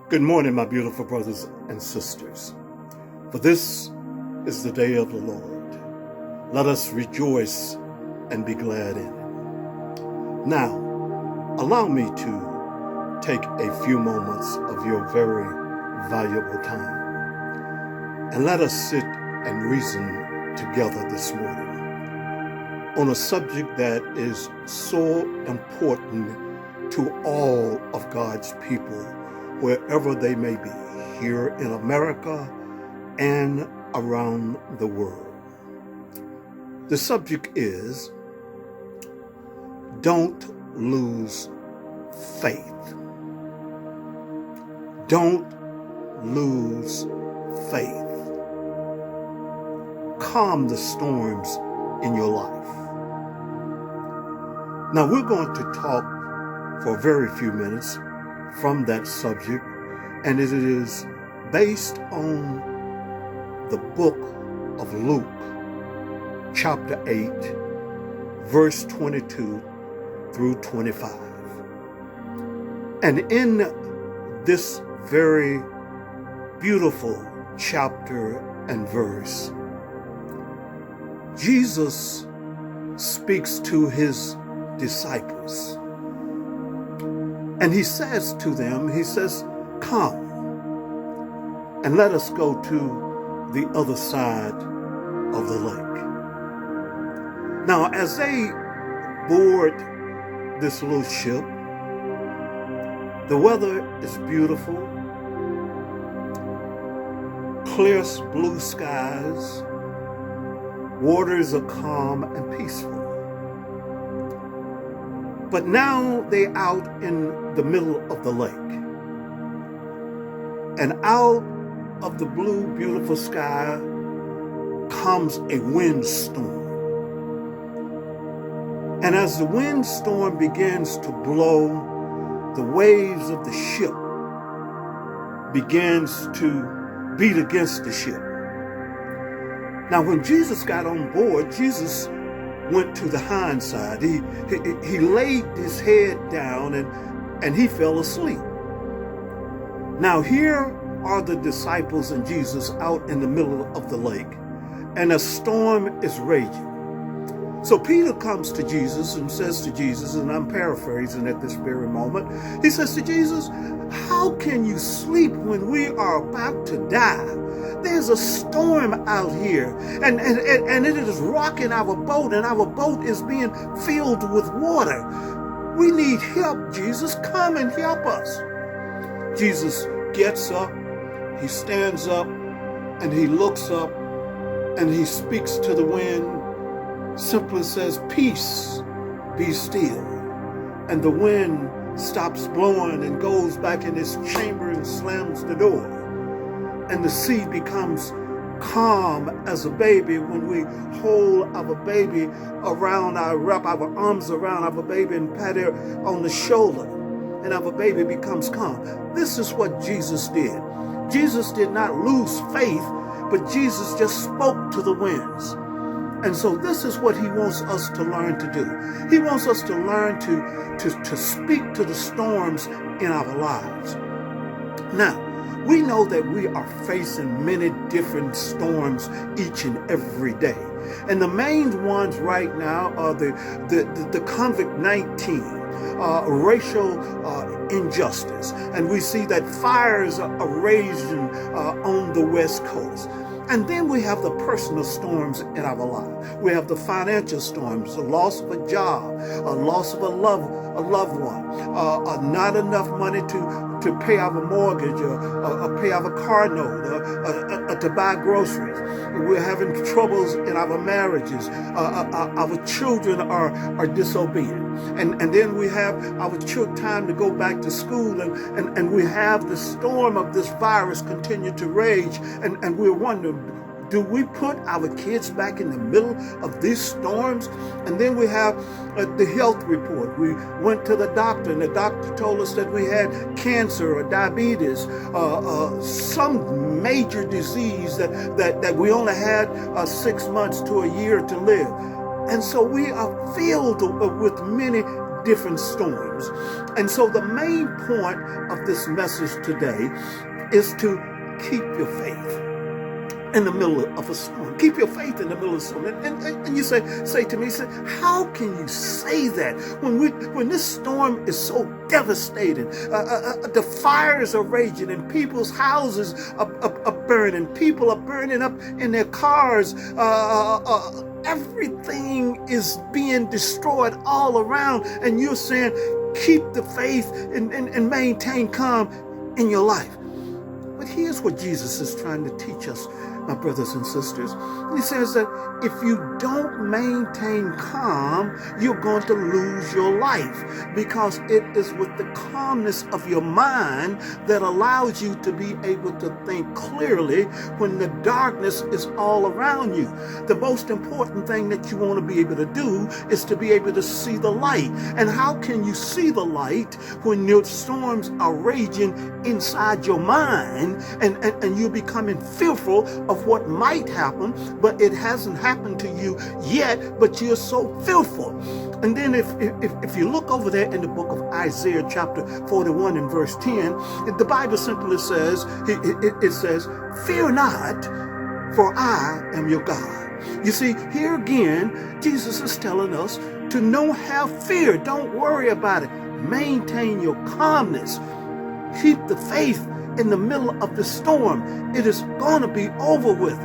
Good morning, my beautiful brothers and sisters. For this is the day of the Lord. Let us rejoice and be glad in it. Now, allow me to take a few moments of your very valuable time. And let us sit and reason together this morning on a subject that is so important to all of God's people, wherever they may be, here in America and around the world. The subject is, don't lose faith. Don't lose faith. Calm the storms in your life. Now we're going to talk for a very few minutes from that subject, and it is based on the book of Luke, chapter 8, verse 22 through 25. And in this very beautiful chapter and verse, Jesus speaks to his disciples. And he says to them, he says, come and let us go to the other side of the lake. Now, as they board this little ship, the weather is beautiful, clear blue skies, waters are calm and peaceful. But now they're out in the middle of the lake. And out of the blue, beautiful sky comes a windstorm. And as the windstorm begins to blow, the waves of the ship begins to beat against the ship. Now, when Jesus got on board, Jesus went to the hind side. He laid his head down and he fell asleep. Now here are the disciples and Jesus out in the middle of the lake, and a storm is raging. So Peter comes to Jesus and says to Jesus, and I'm paraphrasing at this very moment, he says to Jesus, how can you sleep when we are about to die? There's a storm out here, and it is rocking our boat, and our boat is being filled with water. We need help, Jesus. Come and help us. Jesus gets up, he stands up, and he looks up, and he speaks to the wind, simply says, peace, be still. And the wind stops blowing and goes back in its chamber and slams the door. And the sea becomes calm as a baby when we hold our baby around, wrap our arms around our baby and pat her on the shoulder, and our baby becomes calm. This is what Jesus did. Jesus did not lose faith, but Jesus just spoke to the winds. And so this is what he wants us to learn to do. He wants us to learn to speak to the storms in our lives. Now, we know that we are facing many different storms each and every day. And the main ones right now are the COVID-19, racial injustice. And we see that fires are raging on the West Coast. And then we have the personal storms in our life. We have the financial storms, the loss of a job, a loss of a loved one, not enough money to pay our mortgage or pay our car note or to buy groceries. We're having troubles in our marriages. Our children are disobedient. And then we have our time to go back to school, and we have the storm of this virus continue to rage, and we're wondering, do we put our kids back in the middle of these storms? And then we have the health report. We went to the doctor, and the doctor told us that we had cancer or diabetes, some major disease that we only had 6 months to a year to live. And so we are filled with many different storms. And so the main point of this message today is to keep your faith in the middle of a storm. Keep your faith in the middle of a storm. And you say to me, how can you say that when this storm is so devastating? The fires are raging and people's houses are burning. People are burning up in their cars. Everything is being destroyed all around. And you're saying, keep the faith and maintain calm in your life. But here's what Jesus is trying to teach us, my brothers and sisters. He says that if you don't maintain calm, you're going to lose your life, because it is with the calmness of your mind that allows you to be able to think clearly when the darkness is all around you. The most important thing that you want to be able to do is to be able to see the light. And how can you see the light when your storms are raging inside your mind and you're becoming fearful of what might happen, but it hasn't happened to you yet, but you're so fearful? And then if you look over there in the book of Isaiah chapter 41 and verse 10, the Bible simply says, it says, fear not, for I am your God. You see, here again, Jesus is telling us to not have fear. Don't worry about it. Maintain your calmness. Keep the faith in the middle of the storm. It is going to be over with.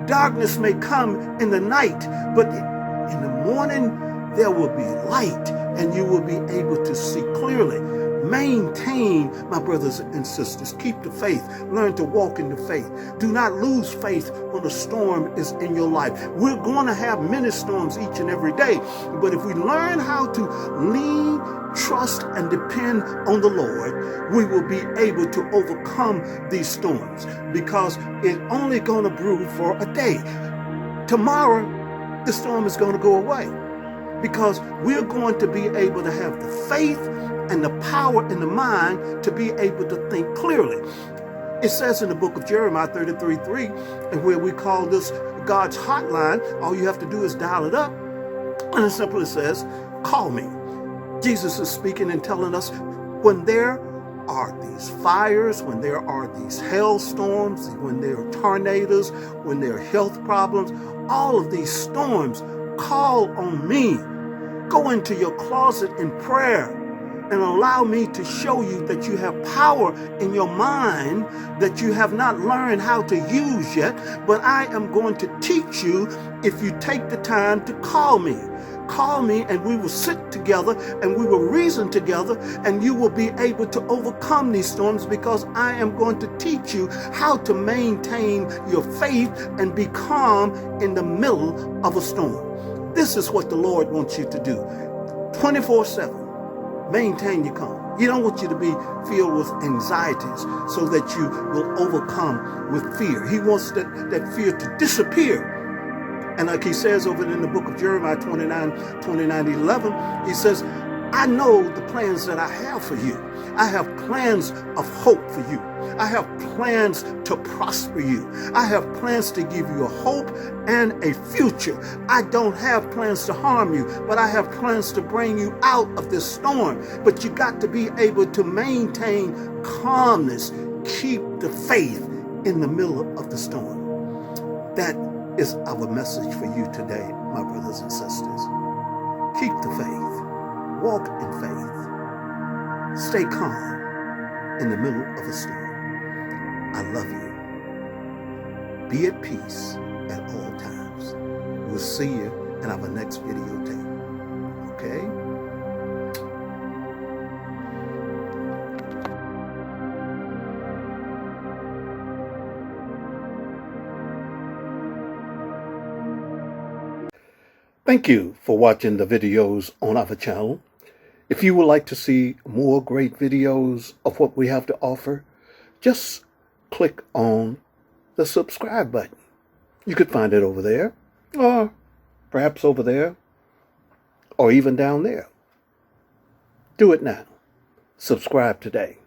Darkness may come in the night, but in the morning there will be light and you will be able to see clearly. Maintain, my brothers and sisters. Keep the faith. Learn to walk in the faith. Do not lose faith when a storm is in your life. We're going to have many storms each and every day, but if we learn how to lean, trust, and depend on the Lord, we will be able to overcome these storms, because it's only going to brew for a day. Tomorrow, the storm is going to go away, because we're going to be able to have the faith and the power in the mind to be able to think clearly. It says in the book of Jeremiah 33:3, and where we call this God's Hotline, all you have to do is dial it up, and it simply says, call me. Jesus is speaking and telling us, when there are these fires, when there are these hailstorms, when there are tornadoes, when there are health problems, all of these storms, call on me. Go into your closet in prayer and allow me to show you that you have power in your mind that you have not learned how to use yet, but I am going to teach you if you take the time to call me. Call me and we will sit together and we will reason together, and you will be able to overcome these storms, because I am going to teach you how to maintain your faith and be calm in the middle of a storm. This is what the Lord wants you to do 24/7. Maintain your calm. He don't want you to be filled with anxieties so that you will overcome with fear. He wants that fear to disappear. And like he says over in the book of Jeremiah 29:11, he says, I know the plans that I have for you. I have plans of hope for you. I have plans to prosper you. I have plans to give you a hope and a future. I don't have plans to harm you, but I have plans to bring you out of this storm. But you got to be able to maintain calmness. Keep the faith in the middle of the storm. That is our message for you today, my brothers and sisters. Keep the faith. Walk in faith. Stay calm in the middle of a storm. I love you. Be at peace at all times. We'll see you in our next videotape. Okay? Thank you for watching the videos on our channel. If you would like to see more great videos of what we have to offer, just click on the subscribe button. You could find it over there, or perhaps over there, or even down there. Do it now. Subscribe today.